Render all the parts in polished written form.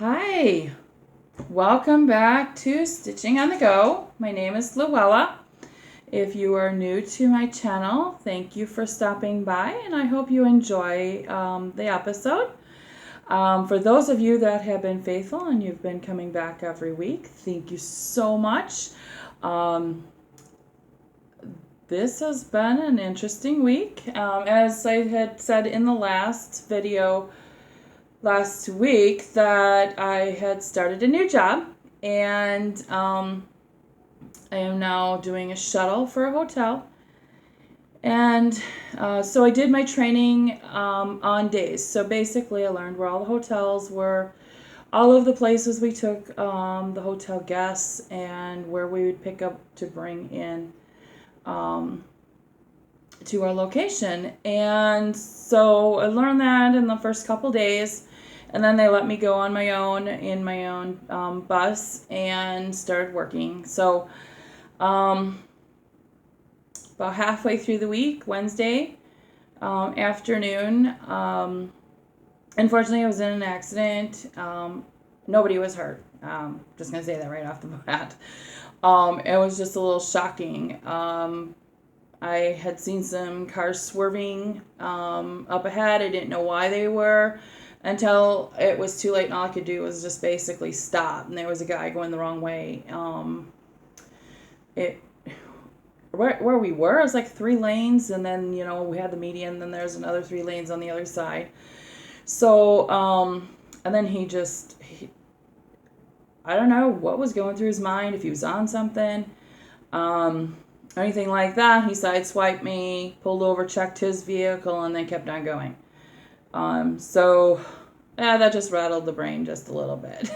Hi, welcome back to Stitching on the Go. My name is Luella. If you are new to my channel, thank you for stopping by and I hope you enjoy the episode. For those of you that have been faithful and you've been coming back every week, thank you so much. This has been an interesting week. As I had said in the last video, last week that I had started a new job and I am now doing a shuttle for a hotel. And so I did my training on days. So basically I learned where all the hotels were, all of the places we took the hotel guests, and where we would pick up to bring in to our location. And so I learned that in the first couple days. And then they let me go on my own in my own bus and started working. So about halfway through the week, Wednesday afternoon, unfortunately I was in an accident. Nobody was hurt. Just going to say that right off the bat. It was just a little shocking. I had seen some cars swerving up ahead. I didn't know why they were until it was too late, and all I could do was just basically stop. And there was a guy going the wrong way. Where we were, it was like 3 lanes, and then, we had the median, then there's another 3 lanes on the other side. So, and then he I don't know what was going through his mind, if he was on something, anything like that. He sideswiped me, pulled over, checked his vehicle, and then kept on going. So that just rattled the brain just a little bit.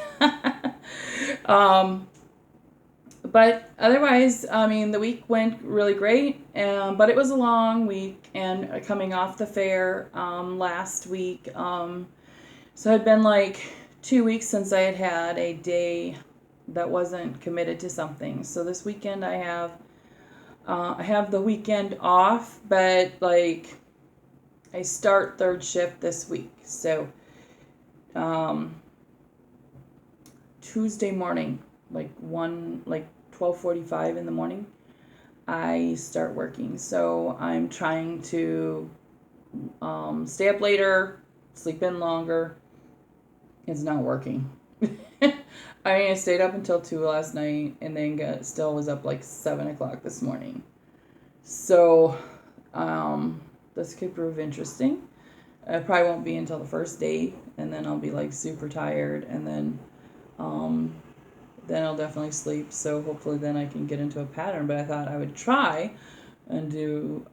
But otherwise, the week went really great, but it was a long week, and coming off the fair last week, so it had been like 2 weeks since I had a day that wasn't committed to something. So this weekend I have the weekend off, but I start third shift this week. So Tuesday morning, 12:45 in the morning, I start working. So I'm trying to stay up later, sleep in longer. It's not working. I stayed up until 2 last night, and then still was up 7 o'clock this morning. So this could prove interesting. It probably won't be until the first day, and then I'll be super tired, and then I'll definitely sleep. So hopefully then I can get into a pattern. But I thought I would try and do,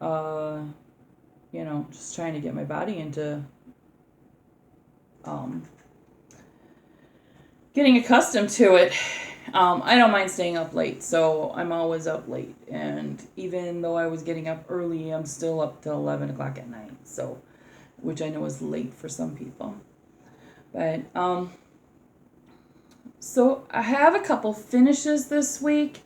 just trying to get my body into getting accustomed to it. I don't mind staying up late, so I'm always up late. And even though I was getting up early, I'm still up till 11 o'clock at night. So, which I know is late for some people. But, so I have a couple finishes this week,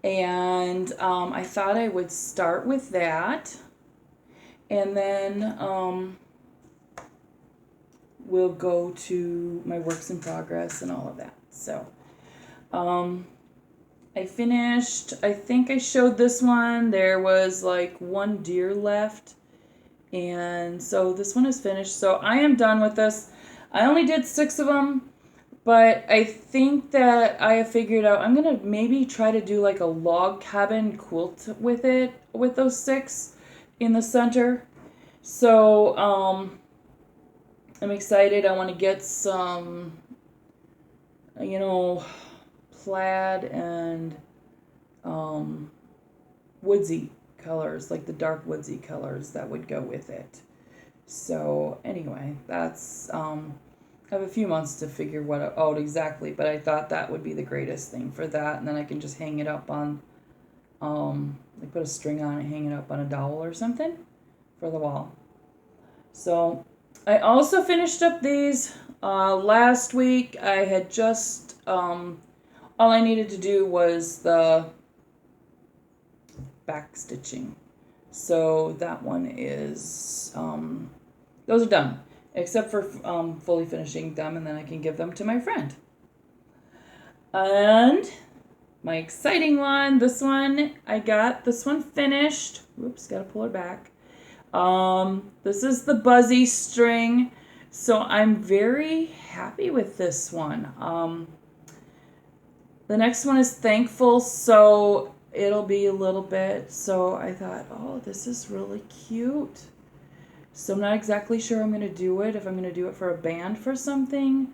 and I thought I would start with that. And then we'll go to my works in progress and all of that. So I finished, I think I showed this one. There was 1 deer left, and so this one is finished. So I am done with this. I only did 6 of them, but I think that I have figured out I'm gonna maybe try to do a log cabin quilt with it, with those 6 in the center. So I'm excited. I want to get some, plaid and woodsy colors, the dark woodsy colors that would go with it. So anyway, that's, I have a few months to figure what out exactly, but I thought that would be the greatest thing for that. And then I can just hang it up on, put a string on it, hang it up on a dowel or something for the wall. So I also finished up these last week. I had just, all I needed to do was the back stitching. So that one is, those are done. except for fully finishing them, and then I can give them to my friend. And my exciting one, this one, I got this one finished. Whoops, gotta pull it back. This is the Buzzy string. So I'm very happy with this one. The next one is Thankful, so it'll be a little bit. So I thought, oh, this is really cute. So I'm not exactly sure I'm going to do it, if I'm going to do it for a band for something,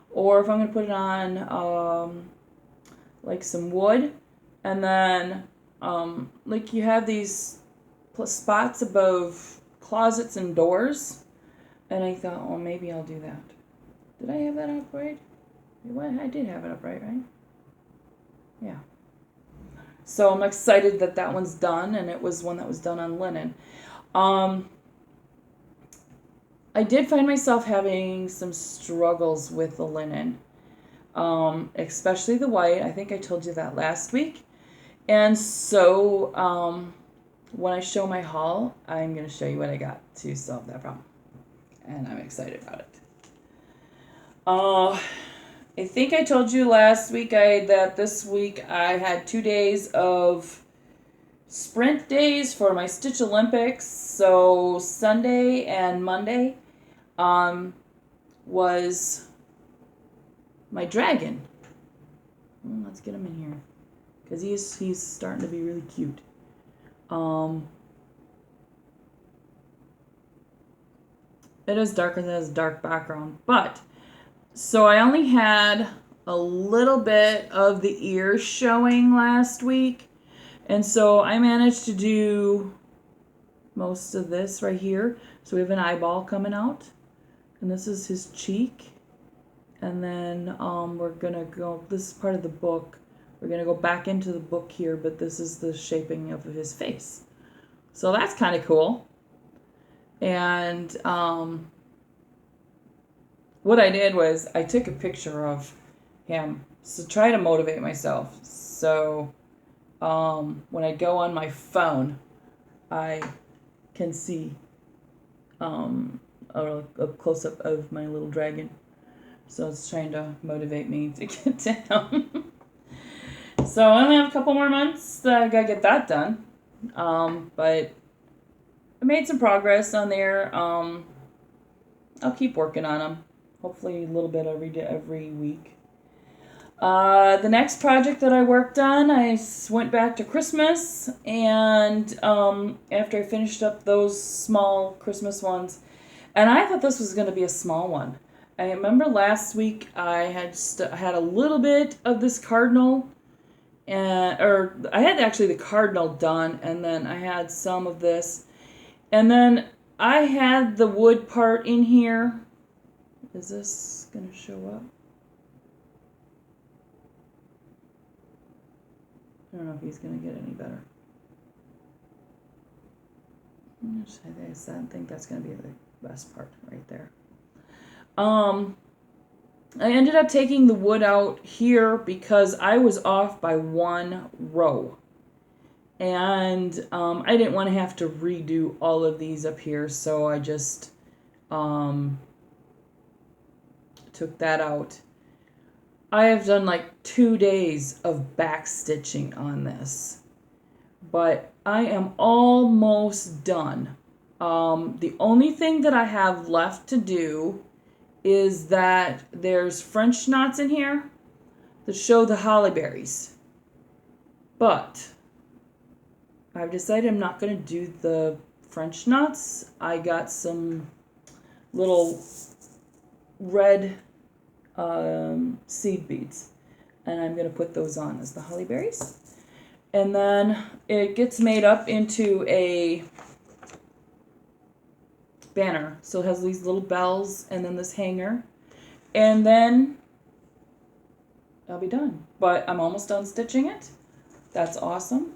or if I'm going to put it on like some wood. And then like you have these spots above closets and doors. And I thought, well, maybe I'll do that. Did I have that up right? Well, I did have it up right? Yeah. So I'm excited that that one's done, and it was one that was done on linen. I did find myself having some struggles with the linen, especially the white. I think I told you that last week. And so when I show my haul, I'm going to show you what I got to solve that problem. And I'm excited about it. I think I told you last week that this week I had 2 days of sprint days for my Stitch Olympics. So Sunday and Monday was my dragon. Well, let's get him in here because he's starting to be really cute. It is darker than his dark background, but so I only had a little bit of the ears showing last week, and so I managed to do most of this right here. So we have an eyeball coming out, and this is his cheek, and then we're gonna go, this is part of the book, we're gonna go back into the book here, but this is the shaping of his face. So that's kind of cool. And what I did was I took a picture of him to try to motivate myself. So when I go on my phone, I can see a close-up of my little dragon. So it's trying to motivate me to get to him. So I only have a couple more months. I gotta get that done. But I made some progress on there. I'll keep working on them. Hopefully a little bit every week. The next project that I worked on, I went back to Christmas, and after I finished up those small Christmas ones, and I thought this was going to be a small one. I remember last week I had a little bit of this cardinal, or I had actually the cardinal done, and then I had some of this. And then I had the wood part in here. Is this going to show up? I don't know if he's going to get any better. I think that's going to be the best part right there. I ended up taking the wood out here because I was off by 1 row. And I didn't want to have to redo all of these up here, so I just took that out. I have done like 2 days of back stitching on this, but I am almost done. The only thing that I have left to do is that there's French knots in here that show the holly berries, but I've decided I'm not going to do the French knots. I got some little red seed beads, and I'm going to put those on as the holly berries. And then it gets made up into a banner. So it has these little bells and then this hanger. And then I'll be done. But I'm almost done stitching it. That's awesome.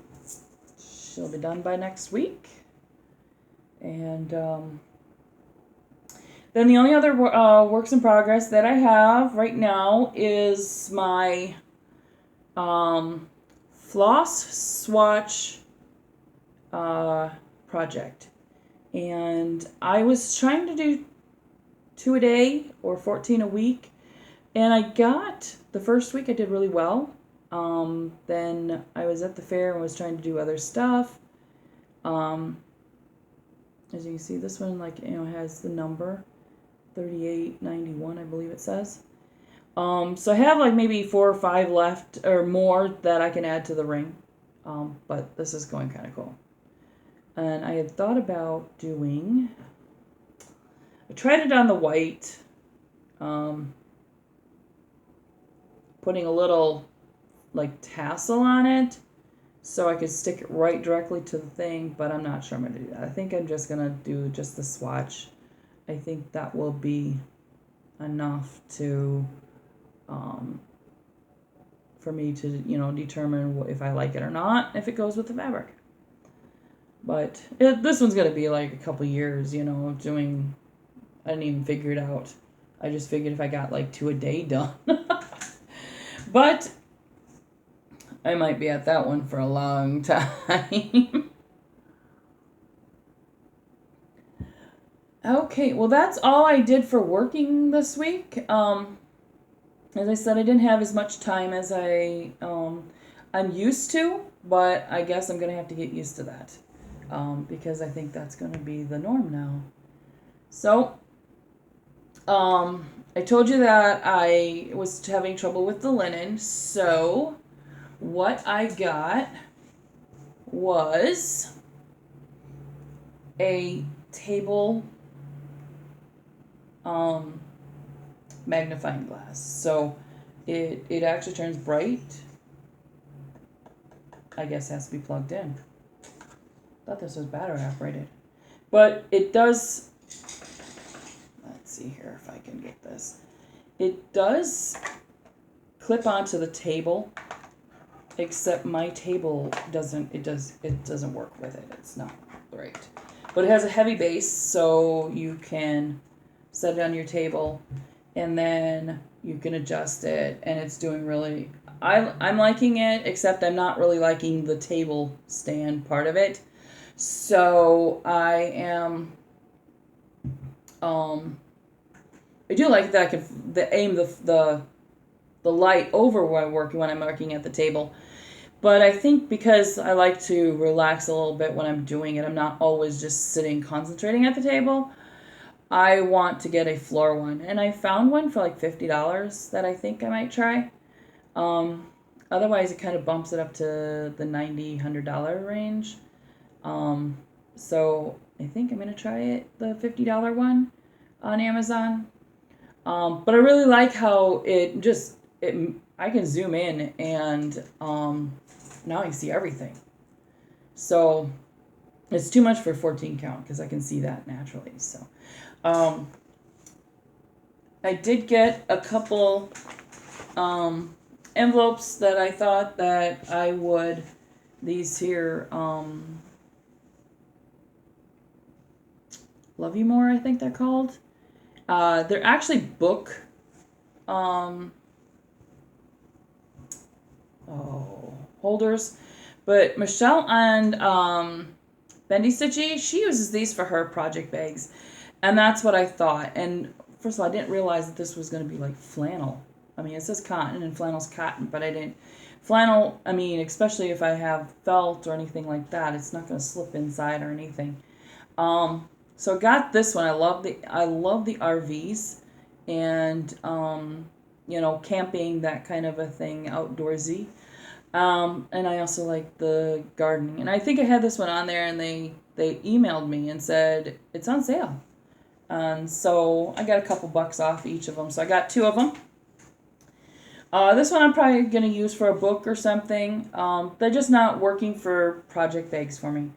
She'll be done by next week. And then the only other works in progress that I have right now is my floss swatch project. And I was trying to do 2 a day or 14 a week. And I got, the first week I did really well. Then I was at the fair and was trying to do other stuff. As you can see, this one, like, has the number 3891, I believe it says. So I have like maybe 4 or 5 left or more that I can add to the ring. But this is going kind of cool. And I had thought about I tried it on the white, putting a little like tassel on it so I could stick it right directly to the thing, but I'm not sure I'm going to do that. I think I'm just going to do just the swatch. I think that will be enough to, for me to, determine if I like it or not, if it goes with the fabric. But this one's going to be like a couple years, doing, I didn't even figure it out. I just figured if I got like 2 a day done. But I might be at that one for a long time. Okay, well that's all I did for working this week. As I said, I didn't have as much time as I'm used to, but I guess I'm gonna have to get used to that, because I think that's gonna be the norm now. So, I told you that I was having trouble with the linen, so what I got was a table magnifying glass. So it actually turns bright. I guess it has to be plugged in. Thought this was battery operated. But it does, let's see here if I can get this. It does clip onto the table, except my table doesn't work with it. It's not right. But it has a heavy base, so you can set it on your table and then you can adjust it, and it's doing really, I'm liking it, except I'm not really liking the table stand part of it. So I am, I do like that I can aim the light over when I'm working at the table. But I think because I like to relax a little bit when I'm doing it, I'm not always just sitting concentrating at the table. I want to get a floor one, and I found one for like $50 that I think I might try. Otherwise, it kind of bumps it up to the $90, $100 range. So I think I'm gonna try it, the $50 one on Amazon. But I really like how I can zoom in and now I can see everything. So it's too much for 14 count because I can see that naturally. So I did get a couple envelopes that I thought that I would, these here, Love You More, I think they're called. They're actually book holders, but Michelle and Bendy Stitchy, she uses these for her project bags, and that's what I thought. And first of all, I didn't realize that this was going to be like flannel. I mean, it says cotton, and flannel's cotton, but I didn't. Flannel, I mean, especially if I have felt or anything like that, it's not going to slip inside or anything. So I got this one. I love the RVs and camping, that kind of a thing, outdoorsy. And I also like the gardening. And I think I had this one on there, and they emailed me and said it's on sale. And so I got a couple bucks off each of them. So I got 2 of them. This one I'm probably going to use for a book or something. They're just not working for project bags for me.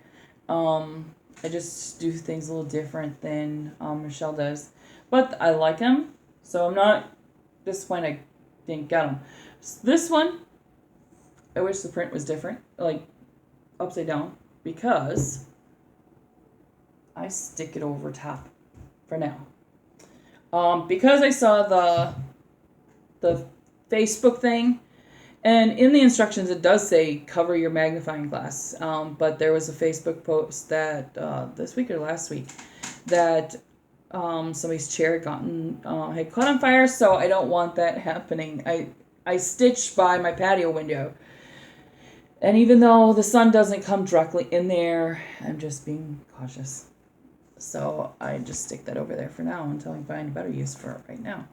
I just do things a little different than Michelle does. But I like them, so I'm not disappointed I didn't get them. This one, I wish the print was different, like upside down, because I stick it over top for now. Because I saw the Facebook thing, and in the instructions it does say cover your magnifying glass, but there was a Facebook post that this week or last week that somebody's chair had caught on fire, so I don't want that happening. I stitched by my patio window, and even though the sun doesn't come directly in there, I'm just being cautious. So I just stick that over there for now until I find a better use for it right now.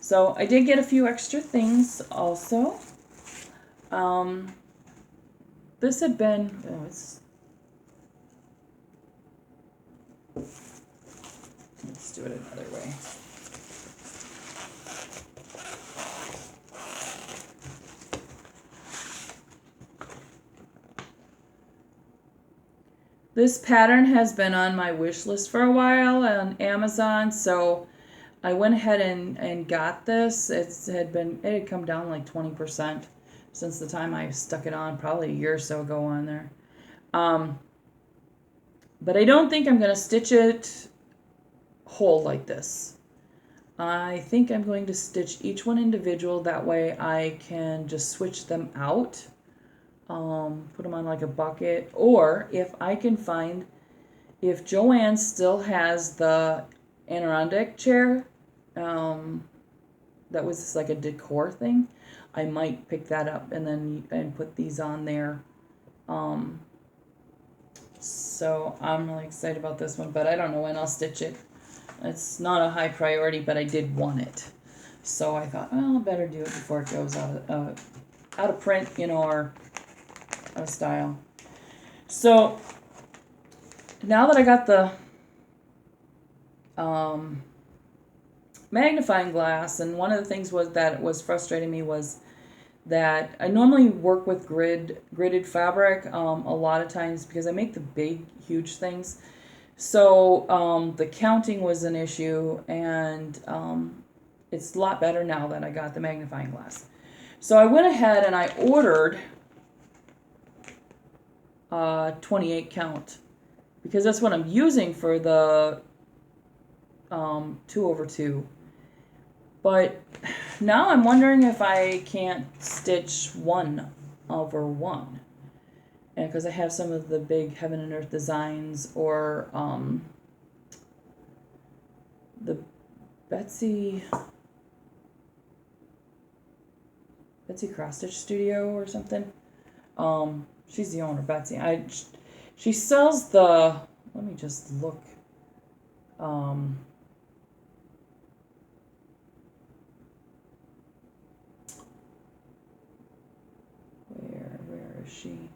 So I did get a few extra things also. This had been, let's do it another way. This pattern has been on my wish list for a while on Amazon, so I went ahead and got this. It had come down like 20% since the time I stuck it on, probably a year or so ago on there. But I don't think I'm going to stitch it whole like this. I think I'm going to stitch each one individual. That way I can just switch them out. Put them on like a bucket, or if I can find, if Joanne still has the Adirondack chair, that was like a decor thing, I might pick that up and put these on there. So I'm really excited about this one, but I don't know when I'll stitch it. It's not a high priority, but I did want it, so I thought, well, I better do it before it goes out of print, or out of style. So now that I got the magnifying glass, and one of the things was frustrating me was that I normally work with gridded fabric a lot of times because I make the big, huge things. So the counting was an issue, and it's a lot better now that I got the magnifying glass. So I went ahead and I ordered 28 count because that's what I'm using for the 2/2. But now I'm wondering if I can't stitch 1/1, and because I have some of the big Heaven and Earth designs, or the Betsy Cross Stitch Studio or something. She's the owner, Betsy. She sells the. Let me just look. Where is she?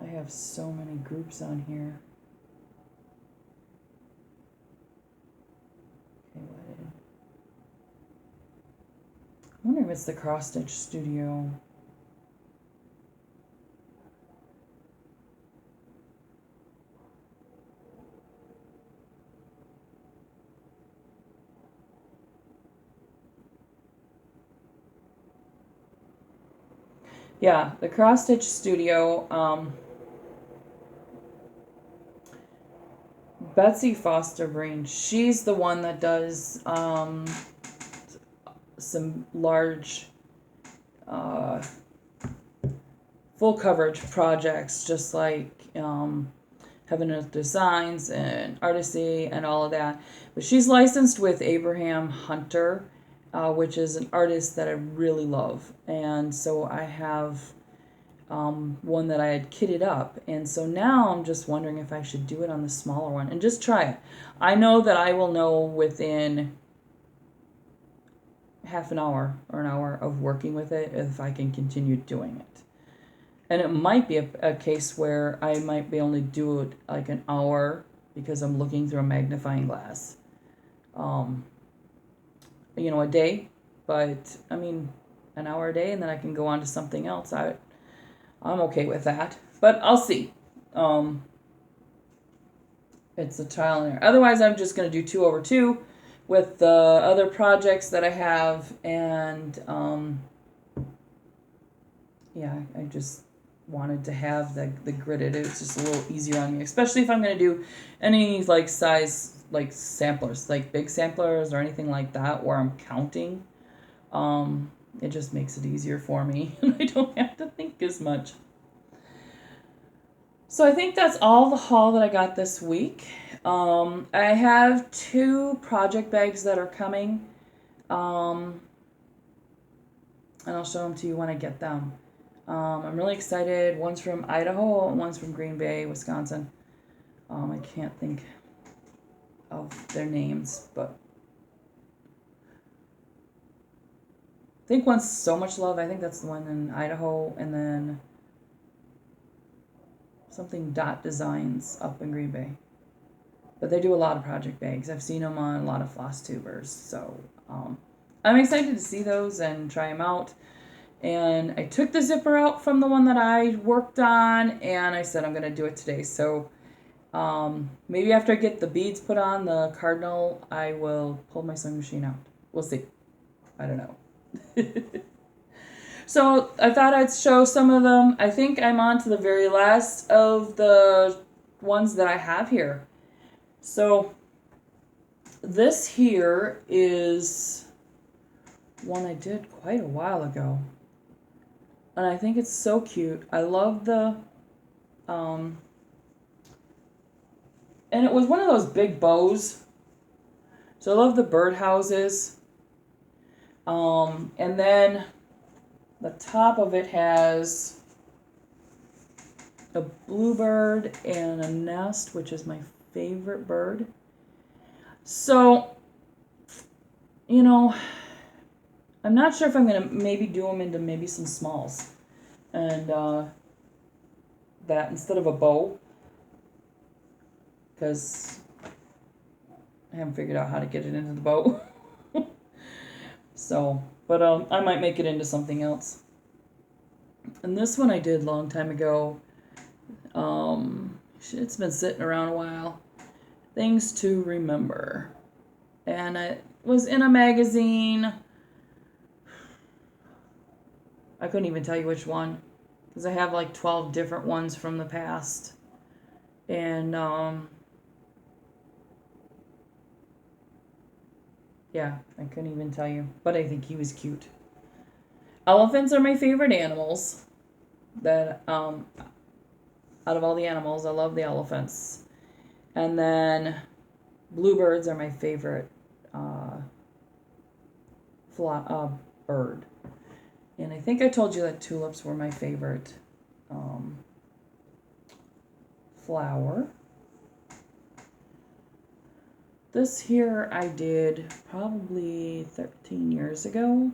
I have so many groups on here. Okay, I wonder if it's the Cross Stitch Studio. Yeah, the Cross Stitch Studio. Betsy Fosterbreen, she's the one that does some large full coverage projects, just like Heaven and Earth Designs and Artisy and all of that. But she's licensed with Abraham Hunter, which is an artist that I really love. And so I have one that I had kitted up. And so now I'm just wondering if I should do it on the smaller one and just try it. I know that I will know within half an hour or an hour of working with it if I can continue doing it. And it might be a case where I might be only do it like an hour because I'm looking through a magnifying glass. A day. But, I mean, an hour a day, and then I can go on to something else. I'm okay with that. But I'll see. It's a trial and error. Otherwise, I'm just going to do 2/2 with the other projects that I have. And, I just wanted to have the gridded. It's just a little easier on me, especially if I'm going to do any like size like samplers, like big samplers or anything like that where I'm counting. It just makes it easier for me, and I don't have to think as much. So I think that's all the haul that I got this week. I have 2 project bags that are coming, and I'll show them to you when I get them. I'm really excited. One's from Idaho and one's from Green Bay, Wisconsin. I can't think of their names, but I think one's So Much Love. I think that's the one in Idaho, and then something Dot Designs up in Green Bay. But they do a lot of project bags. I've seen them on a lot of Flosstubers, so I'm excited to see those and try them out. And I took the zipper out from the one that I worked on, and I said I'm going to do it today. So maybe after I get the beads put on, the cardinal, I will pull my sewing machine out. We'll see. I don't know. So I thought I'd show some of them. I think I'm on to the very last of the ones that I have here. So this here is one I did quite a while ago. And I think it's so cute. I love the, and it was one of those big bows. So I love the birdhouses. And then the top of it has a bluebird and a nest, which is my favorite bird. So, you know, I'm not sure if I'm going to maybe do them into maybe some smalls. And that instead of a bow. Because I haven't figured out how to get it into the bow. So, but I might make it into something else. And this one I did a long time ago. It's been sitting around a while. Things to Remember. And it was in a magazine. I couldn't even tell you which one, because I have like 12 different ones from the past. And yeah, I couldn't even tell you, but I think he was cute. Elephants are my favorite animals. That out of all the animals, I love the elephants. And then bluebirds are my favorite bird. And I think I told you that tulips were my favorite flower. This here I did probably 13 years ago.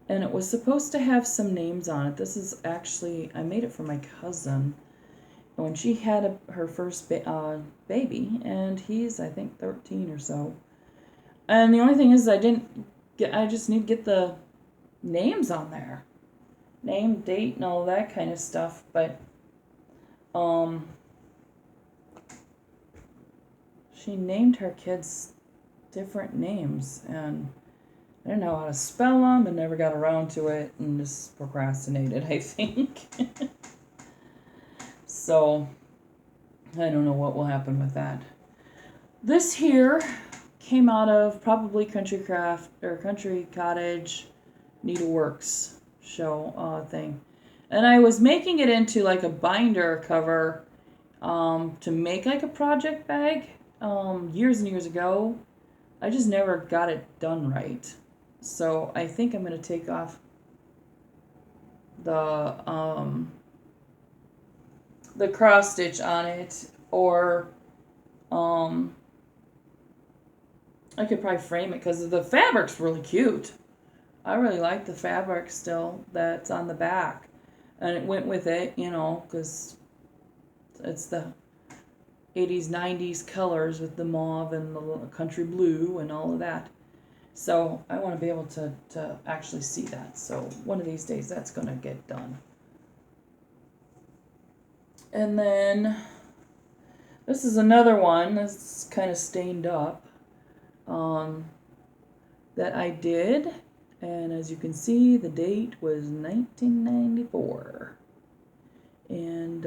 And it was supposed to have some names on it. This is actually, I made it for my cousin when she had her first baby. And he's, I think, 13 or so. And the only thing is I just need to get the names on there. Name, date, and all that kind of stuff. But she named her kids different names, and I didn't know how to spell them and never got around to it and just procrastinated, I think. So I don't know what will happen with that. This here came out of probably Country Craft or Country Cottage Needleworks show thing. And I was making it into like a binder cover to make like a project bag years and years ago. I just never got it done right. So I think I'm going to take off the cross stitch on it, or I could probably frame it because the fabric's really cute. I really like the fabric still that's on the back. And it went with it, you know, because it's the 80s, 90s colors with the mauve and the country blue and all of that. So I want to be able to actually see that. So one of these days that's going to get done. And then this is another one that's kind of stained up that I did. And as you can see, the date was 1994. And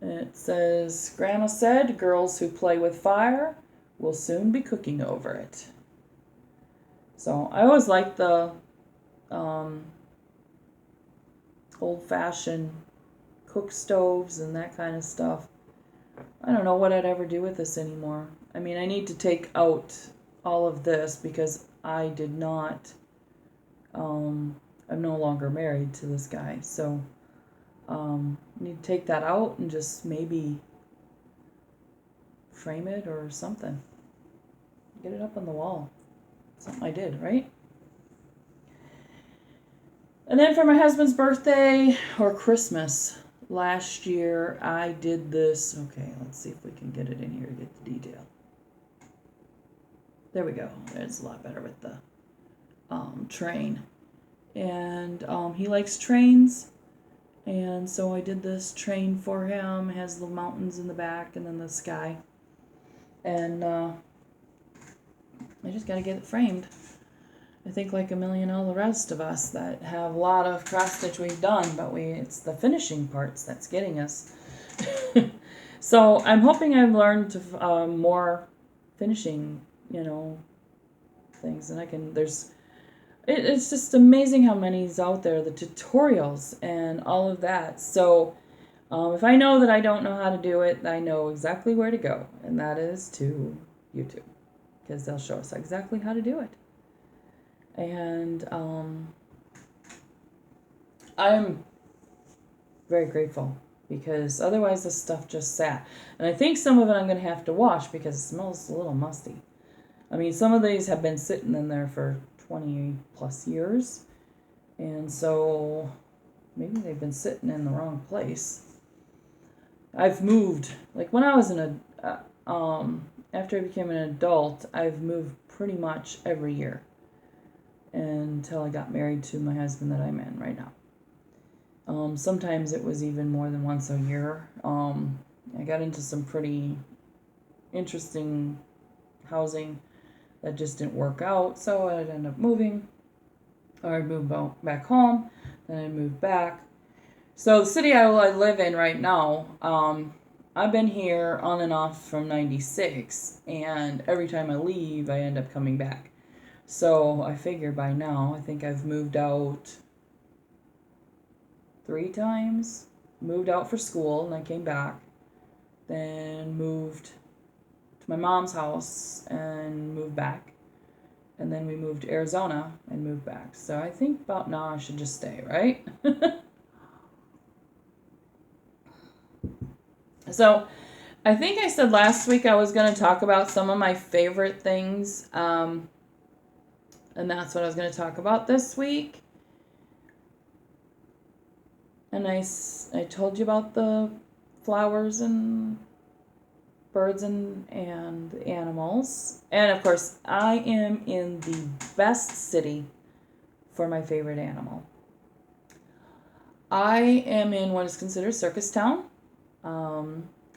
it says, Grandma said, girls who play with fire will soon be cooking over it. So I always like the old-fashioned cook stoves and that kind of stuff. I don't know what I'd ever do with this anymore. I mean, I need to take out all of this because I did not, I'm no longer married to this guy. So need to take that out and just maybe frame it or something. Get it up on the wall. Something I did, right? And then for my husband's birthday or Christmas last year, I did this. Okay, let's see if we can get it in here to get the detail. There we go. It's a lot better with the train. And he likes trains. And so I did this train for him. It has the mountains in the back and then the sky. And I just got to get it framed. I think like a million all the rest of us that have a lot of cross stitch we've done, but it's the finishing parts that's getting us. So I'm hoping I've learned to, more finishing, things, and I can. It's just amazing how many's out there, the tutorials and all of that. So if I know that I don't know how to do it, I know exactly where to go, and that is to YouTube, because they'll show us exactly how to do it. And I'm very grateful, because otherwise this stuff just sat. And I think some of it I'm going to have to wash because it smells a little musty. I mean, some of these have been sitting in there for 20 plus years. And so maybe they've been sitting in the wrong place. I've moved, like when I was after I became an adult, I've moved pretty much every year until I got married to my husband that I'm in right now. Sometimes it was even more than once a year. I got into some pretty interesting housing that just didn't work out, so I'd end up moving, or I'd move back home, then I'd move back. So the city I live in right now, I've been here on and off from 96, and every time I leave, I end up coming back. So I figure by now, I think I've moved out 3 times. Moved out for school, and I came back. Then moved to my mom's house and moved back. And then we moved to Arizona and moved back. So I think about now I should just stay, right? So I think I said last week I was going to talk about some of my favorite things. And that's what I was going to talk about this week. And I told you about the flowers and birds and animals. And of course, I am in the best city for my favorite animal. I am in what is considered Circus Town.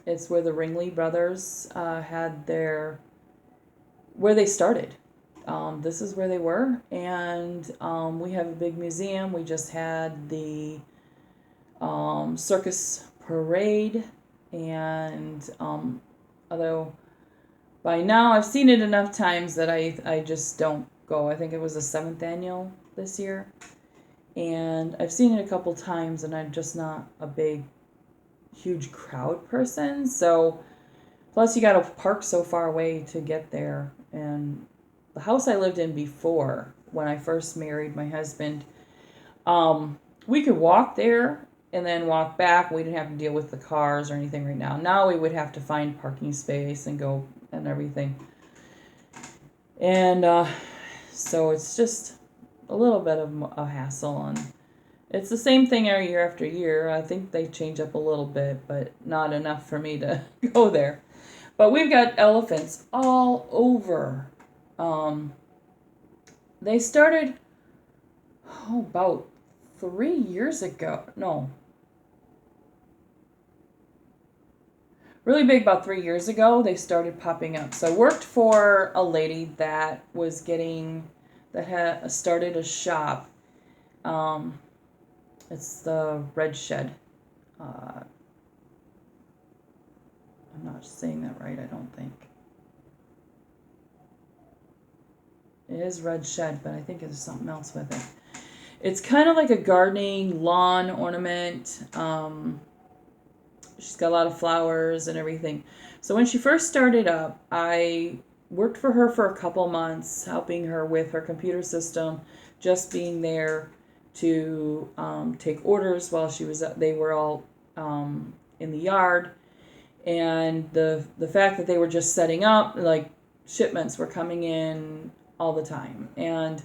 It's where the Ringley brothers where they started. This is where they were. And we have a big museum. We just had the circus parade, and although by now I've seen it enough times that I just don't go. I think it was the 7th annual this year, and I've seen it a couple times, and I'm just not a huge crowd person. So plus you got to park so far away to get there. And the house I lived in before, when I first married my husband, we could walk there and then walk back. We didn't have to deal with the cars or anything right now. Now we would have to find parking space and go and everything. And so it's just a little bit of a hassle. And it's the same thing every year after year. I think they change up a little bit, but not enough for me to go there. But we've got elephants all over. They started, about 3 years ago. No. Really big about 3 years ago, they started popping up. So I worked for a lady that had started a shop. It's the Red Shed. I'm not saying that right, I don't think. It is red shed, but I think there's something else with it. It's kind of like a gardening lawn ornament. She's got a lot of flowers and everything. So when she first started up, I worked for her for a couple months, helping her with her computer system, just being there to take orders while they were all in the yard. And the fact that they were just setting up, like shipments were coming in all the time. And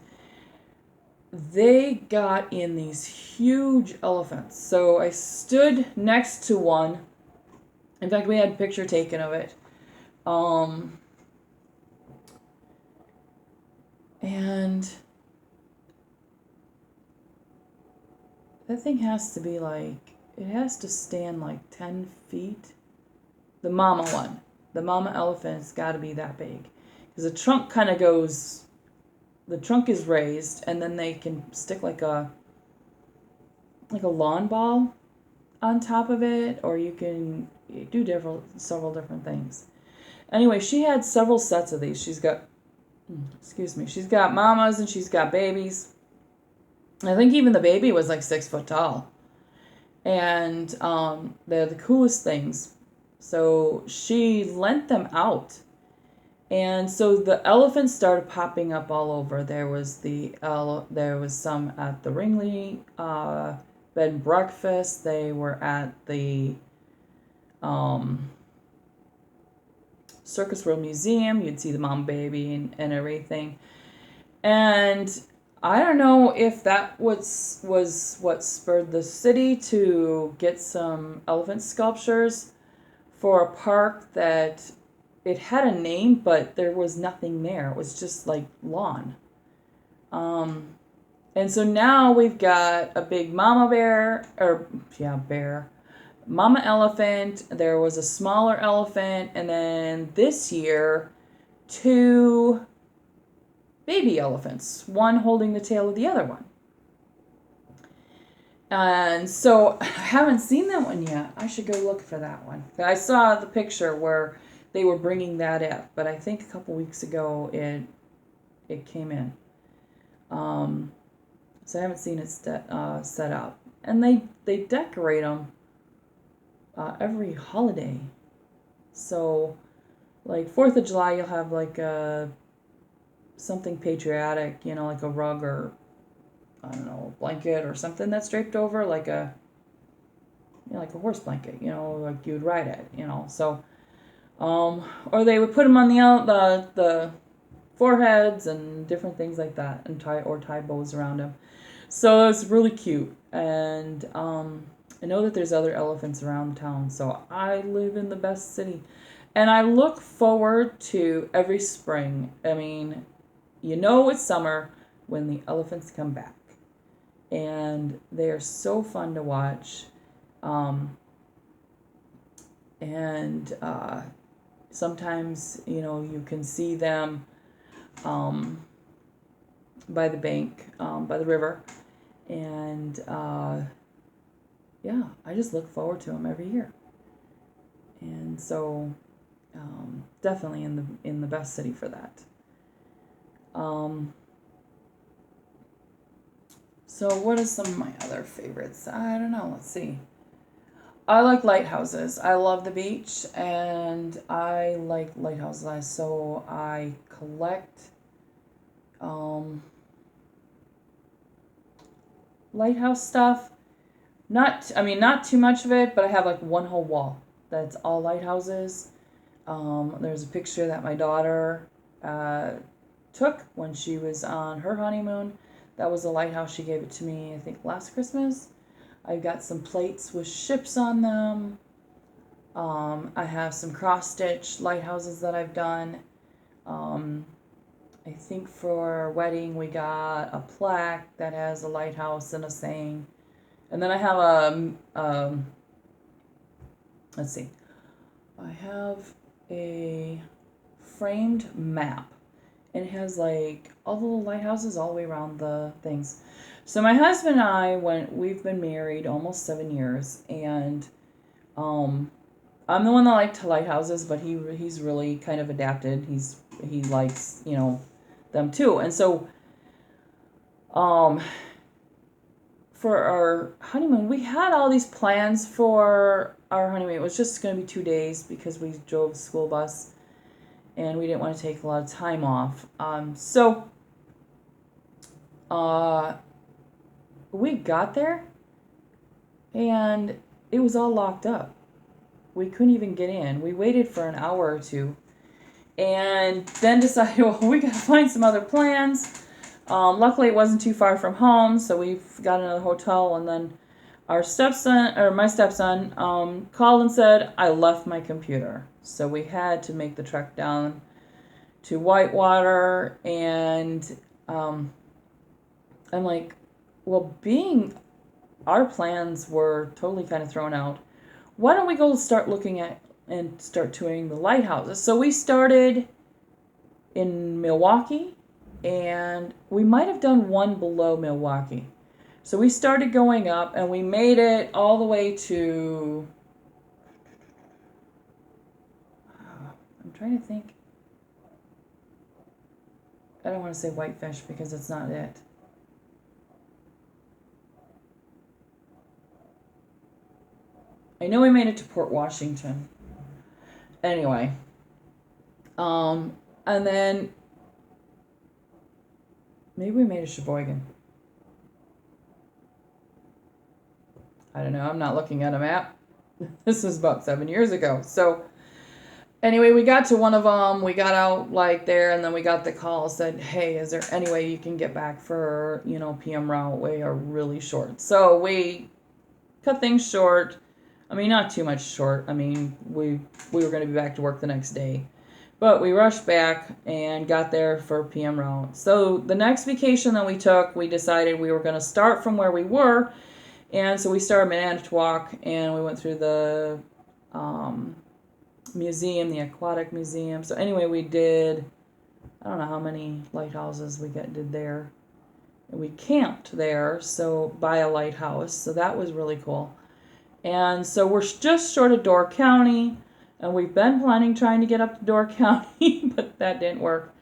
they got in these huge elephants. So I stood next to one. In fact, we had a picture taken of it. And that thing has to be like, it has to stand like 10 feet. The mama one. The mama elephant's got to be that big. Because the trunk kind of goes, the trunk is raised, and then they can stick like a lawn ball on top of it, or you can do several different things. Anyway, she had several sets of these. She's got mamas and she's got babies. I think even the baby was like 6 foot tall. And they're the coolest things. So she lent them out. And so the elephants started popping up all over. There was some at the Ringley bed and breakfast. They were at the Circus World Museum. You'd see the mom, baby, and everything. And I don't know if that was what spurred the city to get some elephant sculptures for a park that it had a name, but there was nothing there. It was just like lawn. And so now we've got a big mama elephant. There was a smaller elephant, and then this year, 2 baby elephants, one holding the tail of the other one. And so I haven't seen that one yet. I should go look for that one. I saw the picture where they were bringing that up, but I think a couple weeks ago it came in. So I haven't seen it set up. And they decorate them every holiday. So like 4th of July, you'll have like something patriotic, like a rug or, I don't know, a blanket or something that's draped over, like a horse blanket, like you would ride it, So, or they would put them on the foreheads and different things like that, and tie bows around them. So it's really cute. And I know that there's other elephants around town. So I live in the best city, and I look forward to every spring. I mean, it's summer when the elephants come back. And they are so fun to watch. And sometimes, you can see them by the bank, by the river. And I just look forward to them every year. And so definitely in the best city for that. So what are some of my other favorites? I don't know. Let's see. I like lighthouses. I love the beach, and I like lighthouses. So I collect lighthouse stuff. Not too much of it, but I have like one whole wall that's all lighthouses. There's a picture that my daughter took when she was on her honeymoon. That was a lighthouse. She gave it to me, I think, last Christmas. I've got some plates with ships on them. I have some cross-stitch lighthouses that I've done. I think for our wedding we got a plaque that has a lighthouse and a saying. And then I have let's see. I have a framed map. And it has like all the little lighthouses all the way around the things. So my husband and I we've been married almost 7 years, and I'm the one that liked lighthouses, but he's really kind of adapted. He likes, them too. And so for our honeymoon, we had all these plans for our honeymoon. It was just going to be 2 days because we drove the school bus and we didn't want to take a lot of time off. So we got there and it was all locked up. We couldn't even get in. We waited for an hour or two and then decided, well, we got to find some other plans. Luckily, it wasn't too far from home, so we got another hotel, and then my stepson, called and said, I left my computer. So we had to make the trek down to Whitewater, and I'm like, well, our plans were totally kind of thrown out, why don't we go start looking at and start touring the lighthouses? So we started in Milwaukee, and we might have done one below Milwaukee. So we started going up, and we made it all the way to, I'm trying to think. I don't want to say Whitefish because it's not it. I know we made it to Port Washington. Anyway. And then maybe we made a Sheboygan. I don't know. I'm not looking at a map. This was about 7 years ago. So anyway, we got to one of them. We got out like there, and then we got the call, said, hey, is there any way you can get back for, PM route? We are really short. So we cut things short. I mean, not too much short. I mean, we were going to be back to work the next day. But we rushed back and got there for PM route. So the next vacation that we took, we decided we were going to start from where we were. And so we started Manitowoc, and we went through the museum, the aquatic museum. So anyway, we did, I don't know how many lighthouses we did there. And we camped there, so by a lighthouse. So that was really cool. And so we're just short of Door County. And we've been planning trying to get up to Door County, but that didn't work.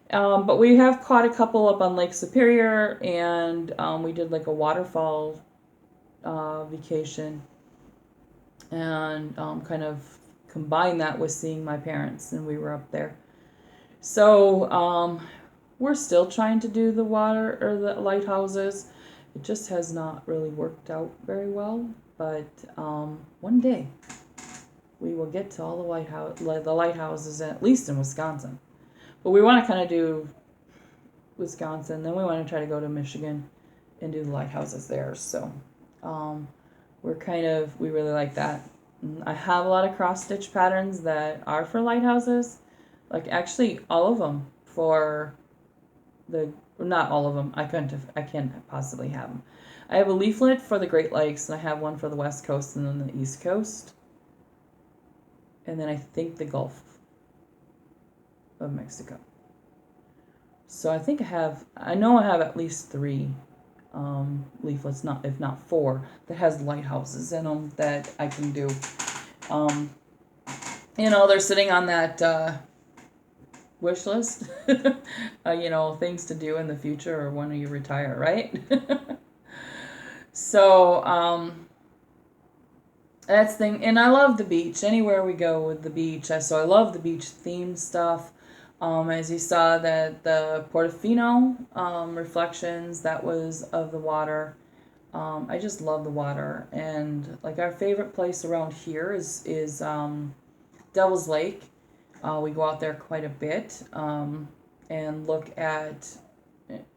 But we have caught a couple up on Lake Superior, and we did like a waterfall vacation, and kind of combined that with seeing my parents, and we were up there. So we're still trying to do the water or the lighthouses. It just has not really worked out very well, but one day we will get to all the lighthouses, at least in Wisconsin. But we want to kind of do Wisconsin, then we want to try to go to Michigan and do the lighthouses there. So we really like that. I have a lot of cross-stitch patterns that are for lighthouses. Like actually all of them not all of them. I can't possibly have them. I have a leaflet for the Great Lakes, and I have one for the West Coast and then the East Coast. And then I think the Gulf of Mexico. So I know I have at least 3 leaflets, if not 4, that has lighthouses in them that I can do. They're sitting on that wish list, things to do in the future or when you retire, right? So, that's the thing, and I love the beach. Anywhere we go with the beach, so I love the beach themed stuff. As you saw, the Portofino reflections, that was of the water. I just love the water, and like our favorite place around here is Devil's Lake. We go out there quite a bit, and look at,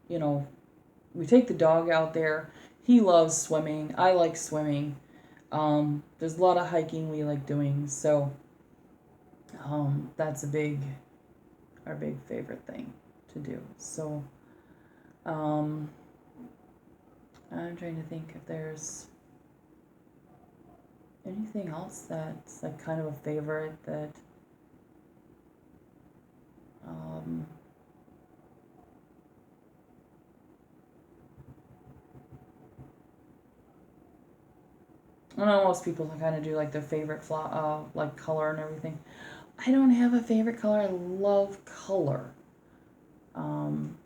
we take the dog out there. He loves swimming. I like swimming. There's a lot of hiking we like doing, so that's our big favorite thing to do. So I'm trying to think if there's anything else that's like kind of a favorite that I know most people kind of do like their favorite color and everything. I don't have a favorite color. I love color. And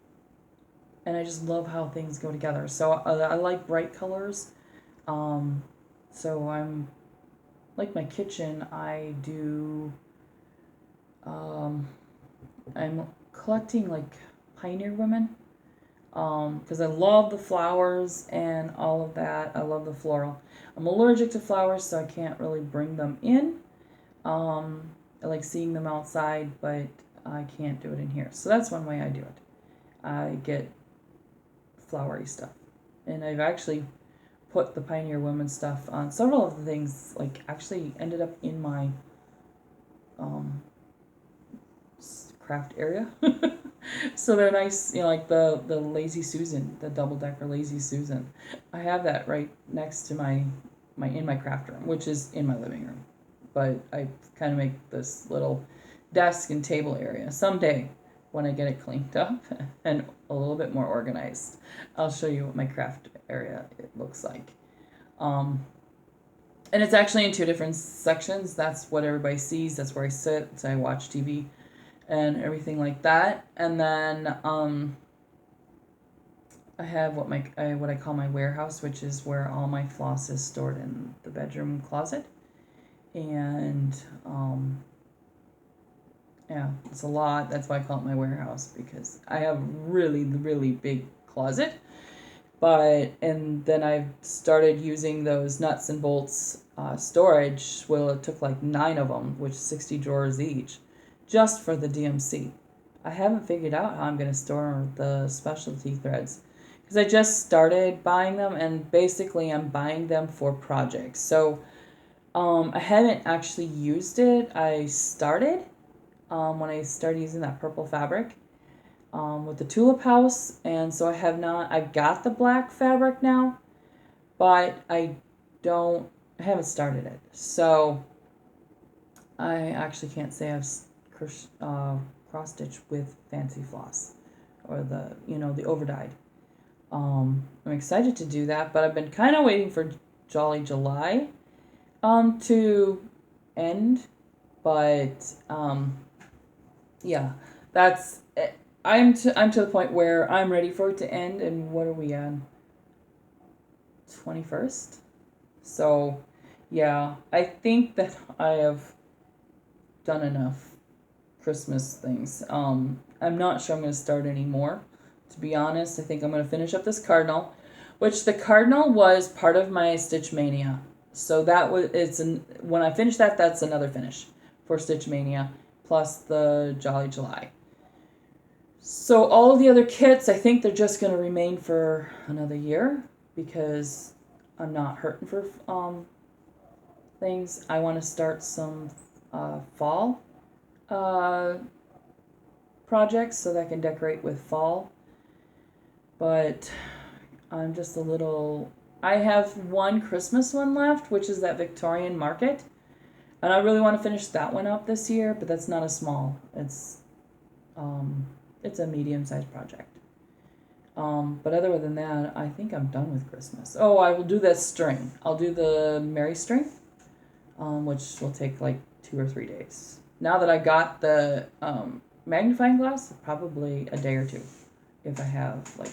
I just love how things go together. So I like bright colors. So I'm, like my kitchen, I do, I'm collecting like Pioneer Women, because I love the flowers and all of that. I love the floral. I'm allergic to flowers, so I can't really bring them in. I like seeing them outside, but I can't do it in here. So that's one way I do it. I get flowery stuff. And I've actually put the Pioneer Women stuff on several of the things, like actually ended up in my craft area. So they're nice, like the Lazy Susan, the double-decker Lazy Susan. I have that right next to my in my craft room, which is in my living room. But I kind of make this little desk and table area. Someday, when I get it cleaned up and a little bit more organized, I'll show you what my craft area it looks like. And it's actually in 2 different sections. That's what everybody sees. That's where I sit. So I watch TV and everything like that. And then I have what I call my warehouse, which is where all my floss is stored in the bedroom closet. And yeah, it's a lot. That's why I call it my warehouse, because I have really, really big closet. And then I've started using those nuts and bolts storage. Well, it took like 9 of them, which is 60 drawers each, just for the DMC. I haven't figured out how I'm going to store the specialty threads, because I just started buying them, and basically I'm buying them for projects. So I haven't actually used it. I started when I started using that purple fabric with the tulip house, and so I've got the black fabric now, but I haven't started it. So I actually can't say I've cross stitched with fancy floss or the overdyed. I'm excited to do that, but I've been kind of waiting for Jolly July to end, but yeah, that's it. I'm to the point where I'm ready for it to end, and what are we on? 21st? So yeah, I think that I have done enough Christmas things. I'm not sure I'm going to start any more, to be honest. I think I'm going to finish up this cardinal, which the cardinal was part of my Stitch Mania. So when I finish that, that's another finish for Stitch Mania, plus the Jolly July. So all of the other kits, I think they're just going to remain for another year, because I'm not hurting for things. I want to start some fall projects so that I can decorate with fall. But I'm just I have one Christmas one left, which is that Victorian Market. And I really want to finish that one up this year, but that's not a small. It's a medium-sized project. But other than that, I think I'm done with Christmas. Oh, I will do that string. I'll do the Mary string, which will take like 2 or 3 days. Now that I got the magnifying glass, probably a day or 2, if I have like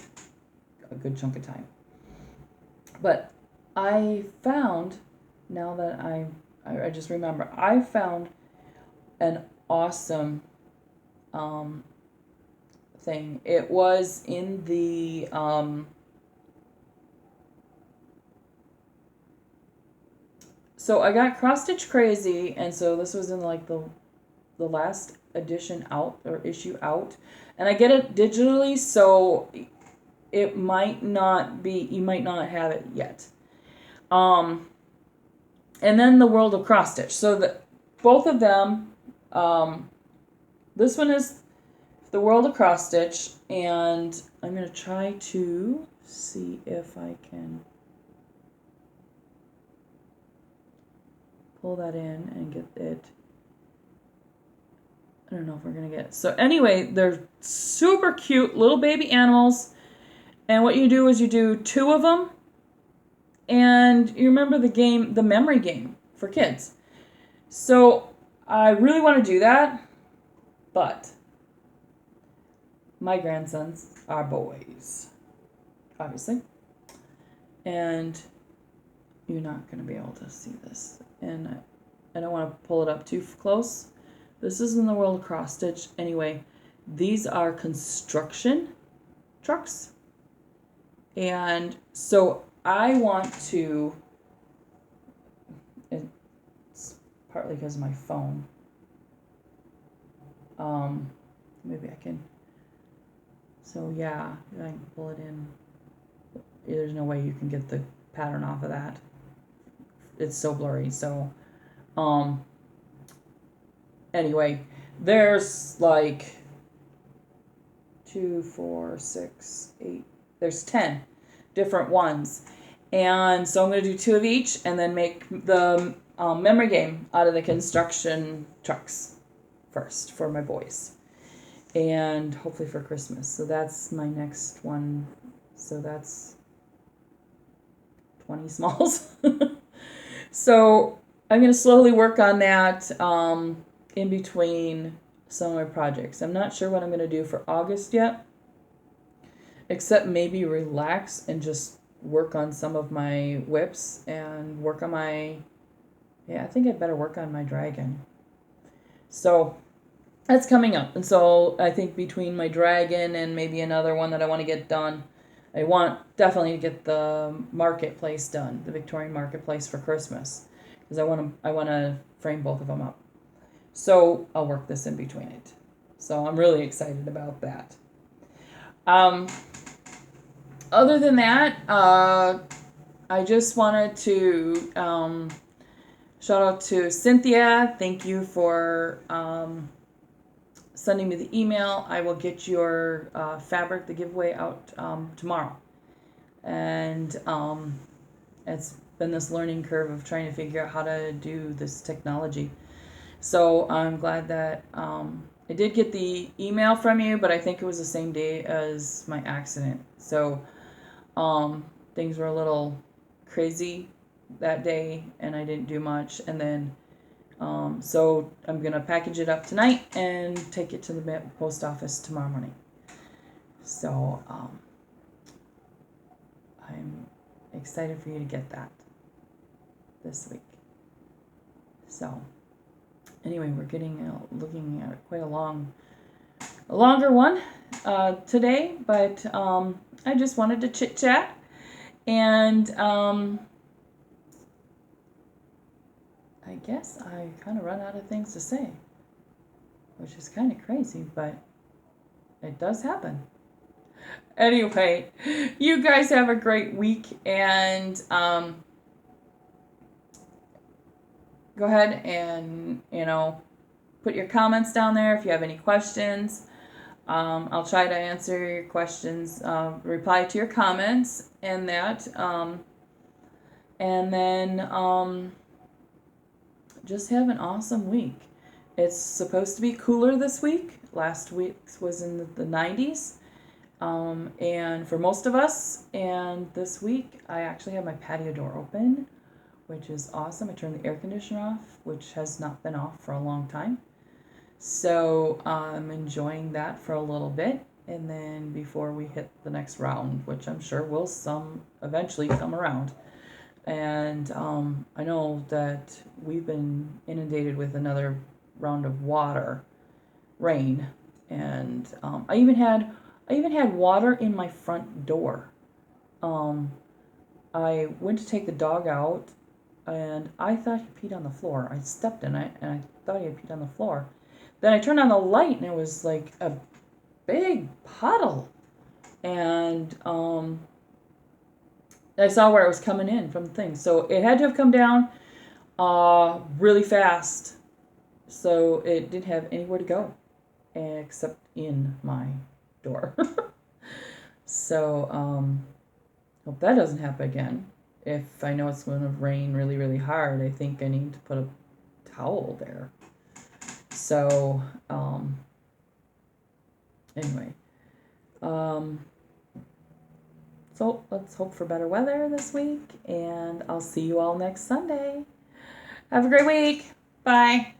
a good chunk of time. But I found, now that I just remember, I found an awesome thing. It was in the so I got Cross Stitch Crazy, and so this was in like the last edition out, or issue out, and I get it digitally, so it might not be, you might not have it yet. And then the World of Cross Stitch. So both of them, this one is the World of Cross Stitch, and I'm going to try to see if I can pull that in and get it. I don't know if we're going to get it. So anyway, they're super cute little baby animals, and what you do is you do 2 of them, and you remember the game, the memory game for kids. So I really want to do that, but my grandsons are boys, obviously. And you're not going to be able to see this. And I don't want to pull it up too close. This is in the world of cross stitch. Anyway, these are construction trucks. And so I want to, it's partly because of my phone. Maybe I can, so yeah, I can pull it in. There's no way you can get the pattern off of that. It's so blurry. So, anyway, there's like 2, 4, 6, 8. There's 10 different ones. And so I'm going to do 2 of each and then make the memory game out of the construction trucks first for my boys. And hopefully for Christmas. So that's my next one. So that's 20 smalls. So I'm going to slowly work on that in between some of my projects. I'm not sure what I'm going to do for August yet, except maybe relax and just work on some of my whips and work on my, I think I'd better work on my dragon. So that's coming up. And so I think between my dragon and maybe another one that I want to get done, I want definitely to get the marketplace done, the Victorian marketplace for Christmas, because I want to frame both of them up. So I'll work this in between it. So I'm really excited about that. Other than that, I just wanted to shout out to Cynthia. Thank you for sending me the email. I will get your fabric, the giveaway, out tomorrow. And it's been this learning curve of trying to figure out how to do this technology. So I'm glad that I did get the email from you, but I think it was the same day as my accident. So things were a little crazy that day, and I didn't do much. And then so I'm going to package it up tonight and take it to the post office tomorrow morning. So I'm excited for you to get that this week. So anyway, we're looking at quite a longer one today, but I just wanted to chit chat, and I guess I kind of run out of things to say, which is kind of crazy, but it does happen. Anyway, you guys have a great week, and go ahead and, put your comments down there if you have any questions. I'll try to answer your questions, reply to your comments and that. And then just have an awesome week. It's supposed to be cooler this week. Last week was in the 90s. And for most of us, and this week I actually have my patio door open, which is awesome. I turned the air conditioner off, which has not been off for a long time. So I'm enjoying that for a little bit, and then before we hit the next round, which I'm sure will eventually come around. And I know that we've been inundated with another round of rain, and I even had water in my front door. I went to take the dog out, and I thought he peed on the floor. I stepped in it, and I thought he had peed on the floor. Then I turned on the light, and it was like a big puddle. And I saw where it was coming in from the thing. So it had to have come down really fast. So it didn't have anywhere to go except in my door. So hope that doesn't happen again. If I know it's going to rain really, really hard, I think I need to put a towel there. So, anyway. So let's hope for better weather this week, and I'll see you all next Sunday. Have a great week. Bye.